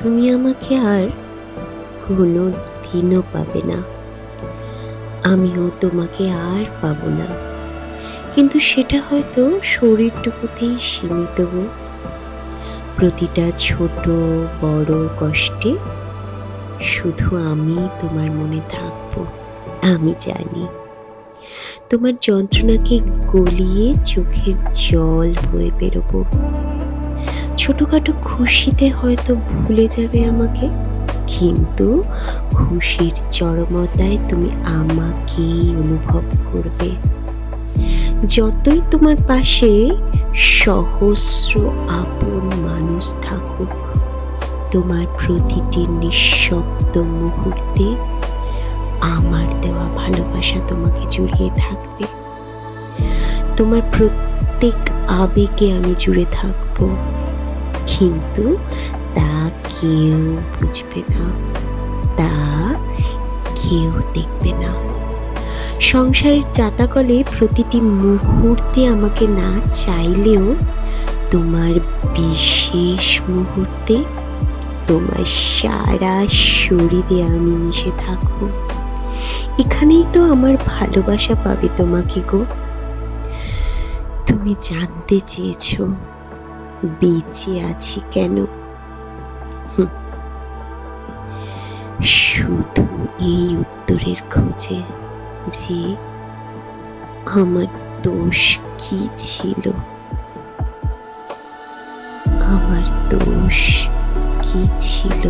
তুমি আমাকে আর কোনো দিনও পাবে না, আমিও তোমাকে আর পাবো না। কিন্তু সেটা হয়তো শরীরটুকুতেই সীমিত গো। প্রতিটা ছোট বড় কষ্টে শুধু আমি তোমার মনে থাকবো। আমি জানি তোমার যন্ত্রণাকে গলিয়ে চোখের জল হয়ে বেরোবো। ছোটখাটো খুশিতে হয়তো ভুলে যাবে আমাকে, কিন্তু খুশির চরমতায় তুমি আমাকেই অনুভব করবে। যতই তোমার পাশে সহস্র আপন মানুষ থাকুক, তোমার প্রতিটি নিঃশব্দ মুহূর্তে আমার দেওয়া ভালোবাসা তোমাকে জড়িয়ে থাকবে। তোমার প্রত্যেক আবেগে আমি জুড়ে থাকবো, কিন্তু তা কেউ বুঝবে না, তা কেউ দেখবে না। সংসারের জাতাকলে প্রতিটি মুহূর্তে আমাকে না চাইলেও তোমার বিশেষ মুহূর্তে তোমার সারা শরীরে আমি মিশে থাকবো। এখানেই তো আমার ভালোবাসা পাবে তোমাকে গো। তুমি জানতে চেয়েছো বেঁচে আছি কেন? শুধু এই উত্তরের খোঁজে যে আমার দোষ কি ছিল, আমার দোষ কি ছিল।